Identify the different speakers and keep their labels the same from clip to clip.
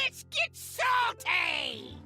Speaker 1: Let's get salty!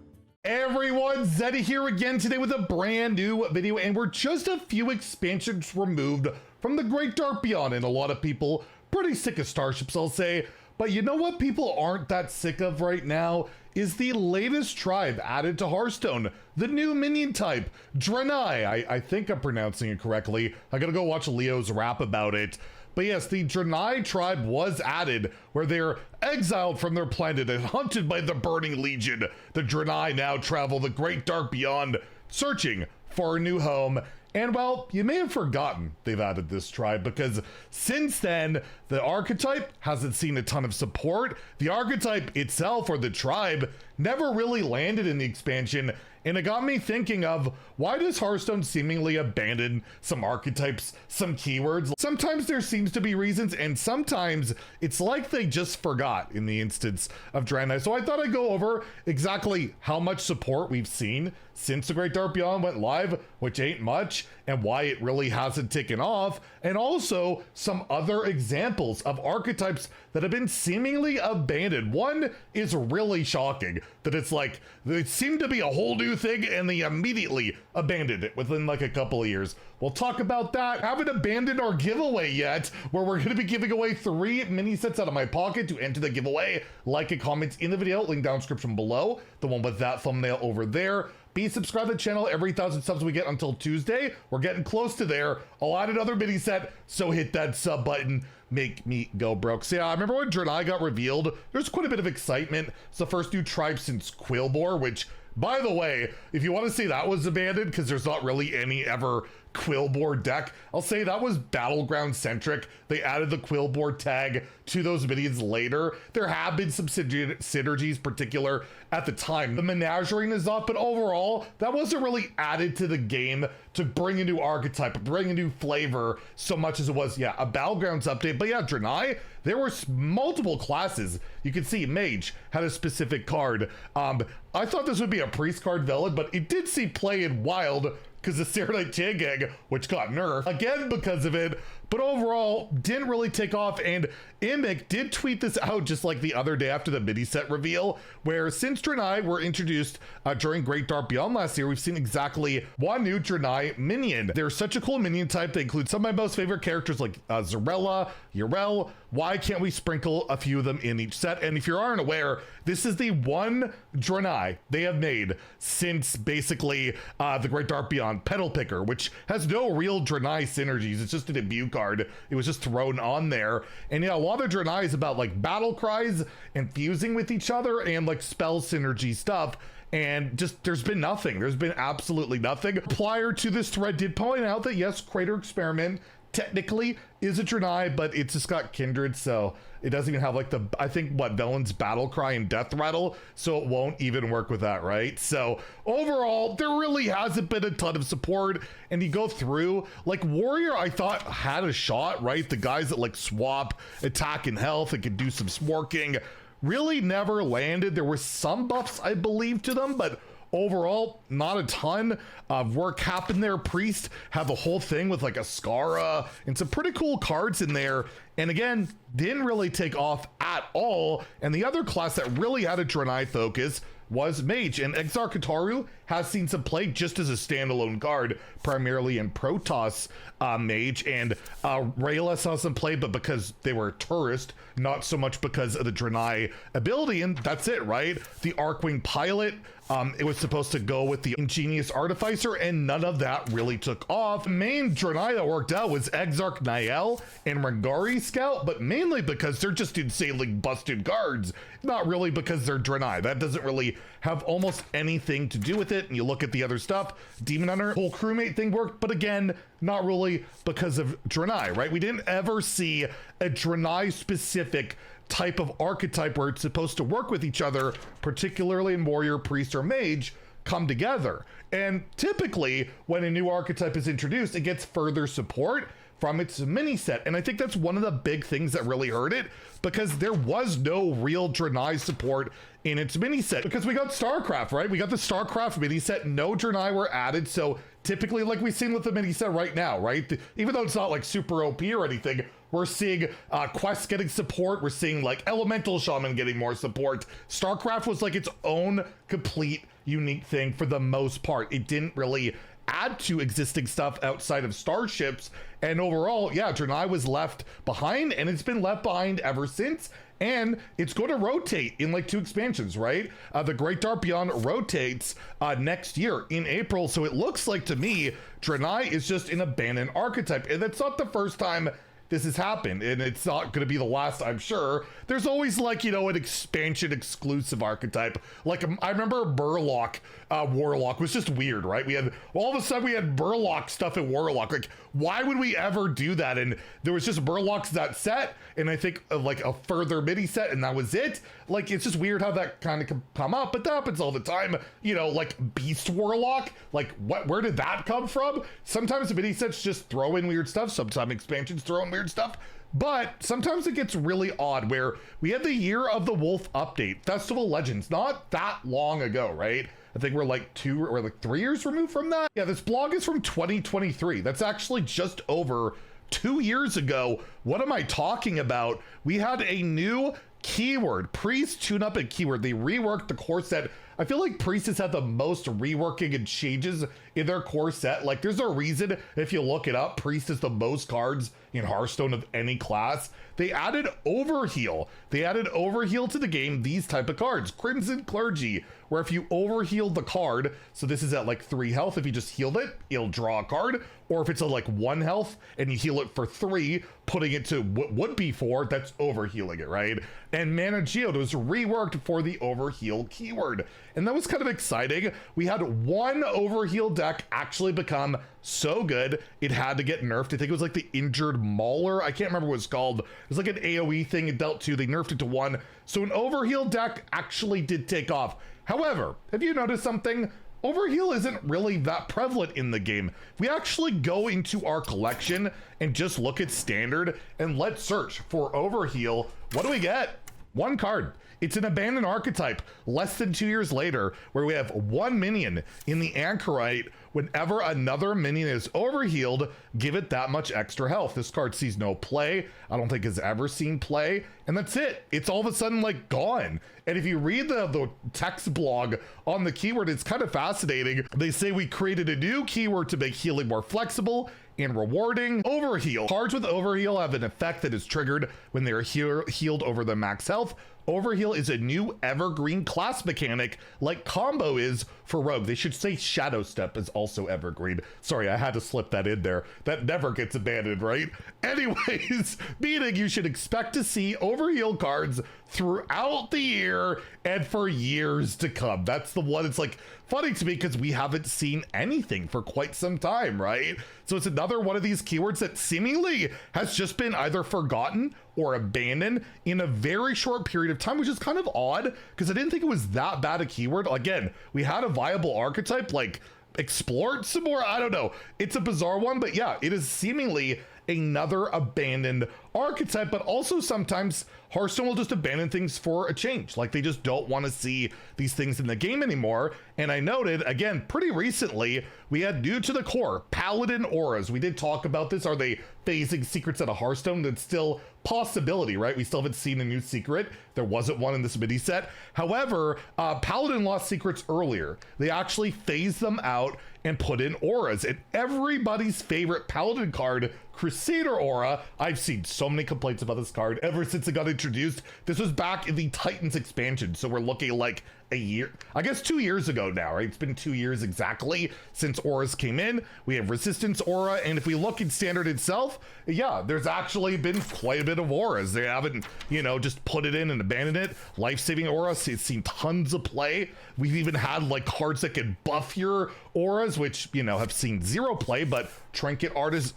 Speaker 2: Hey everyone, Zeddy here again today with a brand new video, and we're just a few expansions removed from the Great Dark Beyond, and a lot of people pretty sick of starships, I'll say. But you know what people aren't that sick of right now is the latest tribe added to Hearthstone, the new minion type, Draenei. I think I'm pronouncing it correctly. I gotta go watch Leo's rap about it. But yes, the Draenei tribe was added, where they're exiled from their planet and hunted by the Burning Legion. The Draenei now travel the Great Dark Beyond, searching for a new home. And well, you may have forgotten they've added this tribe, because since then, the archetype hasn't seen a ton of support. The archetype itself, or the tribe, never really landed in the expansion, and it got me thinking of, why does Hearthstone seemingly abandon some archetypes, some keywords? Sometimes there seems to be reasons, and sometimes it's like they just forgot in the instance of Draenei. So I thought I'd go over exactly how much support we've seen since the Great Dark Beyond went live, which ain't much, and why it really hasn't taken off, and also some other examples of archetypes that have been seemingly abandoned. One is really shocking, that it's like, it seemed to be a whole new thing and they immediately abandoned it within like a couple of years. We'll talk about that. Haven't abandoned our giveaway yet, where we're going to be giving away 3 mini sets out of my pocket. To enter the giveaway, like and comment in the video, link down description below, the one with that thumbnail over there. Be subscribed to the channel. Every 1,000 subs we get until Tuesday, we're getting close to there. I'll add another mini set, so hit that sub button. Make me go broke. So yeah, I remember when Draenei got revealed, there's quite a bit of excitement. It's the first new tribe since Quillbore, which, by the way, if you want to say that was abandoned, because there's not really any ever Quillbore deck, I'll say that was Battleground centric. They added the Quillbore tag to those minions later. There have been some synergies, particular at the time. The Menagerie is up, but overall, that wasn't really added to the game to bring a new archetype, bring a new flavor, so much as it was, yeah, a Battlegrounds update. But yeah, Draenei, there were multiple classes. You can see Mage had a specific card. I thought this would be a priest card villain, but it did see play in Wild, because the Serenite Chang'e, which got nerfed, again because of it, but overall didn't really take off. And Imik did tweet this out just like the other day after the mini set reveal, where since Draenei were introduced during Great Dark Beyond last year, we've seen exactly one new Draenei minion. They're such a cool minion type. They include some of my most favorite characters like Zarella, Yrel. Why can't we sprinkle a few of them in each set? And if you aren't aware, this is the one Draenei they have made since basically the Great Dark Beyond Petal Picker, which has no real Draenei synergies. It's just a debut card. It was just thrown on there. And yeah, a lot of Draenei is about like battle cries and fusing with each other and like spell synergy stuff. And just, there's been nothing. There's been absolutely nothing. Prior to this thread did point out that yes, Crater Experiment technically is a Draenei, but it's just got Kindred, so it doesn't even have like the, I think, what, Villain's Battle Cry and Death Rattle, so it won't even work with that, right? So overall, there really hasn't been a ton of support. And you go through, like Warrior, I thought had a shot, right? The guys that like swap attack and health and can do some smorking really never landed. There were some buffs, I believe, to them, but overall, not a ton of work happened there. Priest have a whole thing with like a Skara and some pretty cool cards in there. And again, didn't really take off at all. And the other class that really had a Draenei focus was Mage, and Exarch Kataru has seen some play just as a standalone card, primarily in Protoss Mage, and Rayla saw some play, but because they were tourist, not so much because of the Draenei ability, and that's it, right? The Archwing Pilot, it was supposed to go with the Ingenious Artificer, and none of that really took off. The main Draenei that worked out was Exarch Nael and Rangari Scout, but mainly because they're just insanely busted cards, not really because they're Draenei. That doesn't really have almost anything to do with it. And you look at the other stuff, Demon Hunter, whole crewmate thing worked, but again, not really because of Draenei, right? We didn't ever see a Draenei specific type of archetype where it's supposed to work with each other, particularly in Warrior, Priest, or Mage, come together. And typically, when a new archetype is introduced, it gets further support from its mini set. And I think that's one of the big things that really hurt it, because there was no real Draenei support in its mini set. Because we got StarCraft, right? We got the StarCraft mini set, no Draenei were added. So typically, like we've seen with the mini set right now, right? Even though it's not like super OP or anything, We're seeing quests getting support. We're seeing like Elemental Shaman getting more support. StarCraft was like its own complete unique thing for the most part. It didn't really add to existing stuff outside of starships, and overall, yeah, Draenei was left behind, and it's been left behind ever since, and it's going to rotate in like 2 expansions, right? The Great Dark Beyond rotates next year in April, so it looks like to me Draenei is just an abandoned archetype, and that's not the first time this has happened, and it's not going to be the last, I'm sure. There's always like, you know, an expansion exclusive archetype. Like I remember Burlock Warlock was just weird, right? We had, all of a sudden we had Burlock stuff in Warlock. Like, why would we ever do that? And there was just Burlocks that set, and I think like a further mini set, and that was it. Like, it's just weird how that kind of can come up, but that happens all the time. You know, like Beast Warlock, like where did that come from? Sometimes the mini sets just throw in weird stuff. Sometimes expansions throw in weird stuff. But sometimes it gets really odd, where we had the Year of the Wolf update, Festival Legends, not that long ago, right? I think we're like 2 or like 3 years removed from that. Yeah, this blog is from 2023. That's actually just over 2 years ago. What am I talking about? We had a new keyword, Priest tune-up and keyword. They reworked the core set. I feel like Priest has had the most reworking and changes in their core set. Like, there's a reason, if you look it up, Priest is the most cards in Hearthstone of any class. They added Overheal. They added Overheal to the game, these type of cards. Crimson Clergy, where if you overheal the card, so this is at like 3 health, if you just healed it, it'll draw a card. Or if it's at like 1 health and you heal it for 3, putting it to what would be 4, that's overhealing it, right? And Mana Geode was reworked for the Overheal keyword. And that was kind of exciting. We had one Overheal deck actually become so good, it had to get nerfed. I think it was like the Injured Mauler. I can't remember what it's called. It was like an AoE thing. It dealt 2. They nerfed it to 1. So an Overheal deck actually did take off. However, have you noticed something? Overheal isn't really that prevalent in the game. If we actually go into our collection and just look at standard and let's search for Overheal, what do we get? 1 card. It's an abandoned archetype less than 2 years later, where we have 1 minion in the Anchorite. Whenever another minion is overhealed, give it that much extra health. This card sees no play. I don't think has ever seen play. And that's it. It's all of a sudden like gone. And if you read the text blog on the keyword, it's kind of fascinating. They say we created a new keyword to make healing more flexible and rewarding. Overheal. Cards with Overheal have an effect that is triggered when they are healed over their max health. Overheal is a new evergreen class mechanic, like Combo is for Rogue. They should say Shadow Step is also evergreen. Sorry, I had to slip that in there. That never gets abandoned, right? Anyways, meaning you should expect to see Overheal cards throughout the year and for years to come. That's the one. It's like funny to me because we haven't seen anything for quite some time, right? So it's another one of these keywords that seemingly has just been either forgotten or abandoned in a very short period of time, which is kind of odd because I didn't think it was that bad a keyword. Again, we had a viable archetype, like explore it some more. I don't know. It's a bizarre one, but yeah, it is seemingly another abandoned archetype, but also sometimes Hearthstone will just abandon things for a change. Like they just don't want to see these things in the game anymore. And I noted, again, pretty recently, we had new to the core, Paladin Auras. We did talk about this. Are they phasing secrets out of Hearthstone? That's still possibility, right? We still haven't seen a new secret. There wasn't one in this mini set. However, Paladin lost secrets earlier. They actually phased them out and put in auras. And everybody's favorite Paladin card, Crusader Aura, I've seen so many complaints about this card ever since it got introduced. This was back in the Titans expansion, so we're looking like a year, I guess 2 years ago now, right? It's been 2 years exactly since auras came in. We have resistance aura, and if we look in standard itself, yeah, there's actually been quite a bit of auras. They haven't, you know, just put it in and abandoned it. Life-saving aura, it's seen tons of play. We've even had like cards that can buff your auras, which, you know, have seen 0 play, but Trinket Art is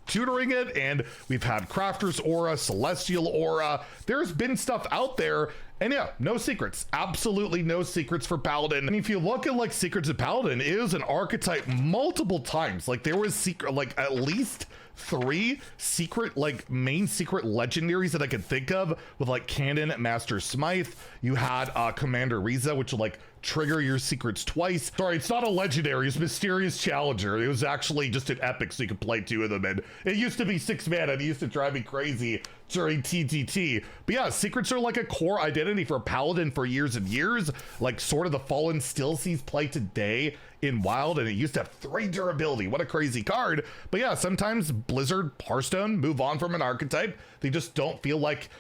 Speaker 2: tutoring it, and we've had Crafter's Aura, Celestial Aura. There's been stuff out there, and yeah, no secrets. Absolutely no secrets for Paladin. And if you look at like Secrets of Paladin, it is an archetype multiple times. Like there was secret, like at least 3 secret, like main secret legendaries that I could think of with like Cannon, Master Smythe. You had Commander Riza, which like trigger your secrets twice. Sorry, it's not a legendary, it's Mysterious Challenger. It was actually just an epic, so you could play 2 of them, and it used to be 6 mana, and it used to drive me crazy during TTT. But yeah, secrets are like a core identity for Paladin for years and years. Like Sword of the Fallen still sees play today in Wild, and it used to have 3 durability. What a crazy card. But yeah, sometimes Blizzard, Hearthstone move on from an archetype. They just don't feel like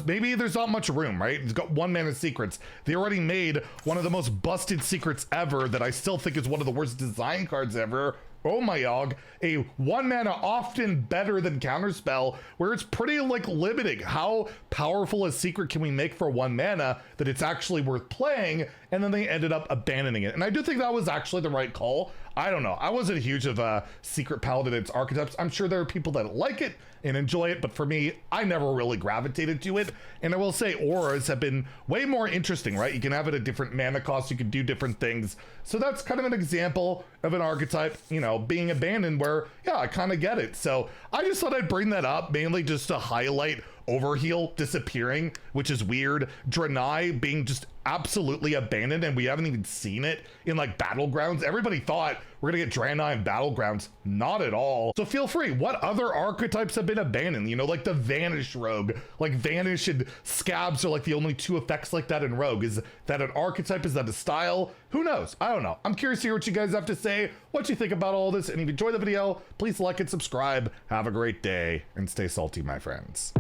Speaker 2: maybe there's not much room, right? It's got 1 mana secrets. They already made one of the most busted secrets ever that I still think is one of the worst design cards ever. Oh my god, a 1 mana often better than counterspell, where it's pretty like limiting. How powerful a secret can we make for 1 mana that it's actually worth playing? And then they ended up abandoning it. And I do think that was actually the right call. I don't know. I wasn't huge of a secret paladin. It's archetypes. I'm sure there are people that like it and enjoy it, but for me, I never really gravitated to it. And I will say auras have been way more interesting, right? You can have it at different mana costs, you can do different things. So that's kind of an example of an archetype, you know, being abandoned where, yeah, I kind of get it. So I just thought I'd bring that up mainly just to highlight Overheal disappearing, which is weird. Draenei being just absolutely abandoned, and we haven't even seen it in like Battlegrounds. Everybody thought we're gonna get Draenei in Battlegrounds. Not at all. So feel free. What other archetypes have been abandoned? You know, like the Vanish Rogue. Like Vanish and Scabs are like the only 2 effects like that in Rogue. Is that an archetype? Is that a style? Who knows? I don't know. I'm curious to hear what you guys have to say, what you think about all this, and if you enjoyed the video, please like and subscribe. Have a great day, and stay salty, my friends.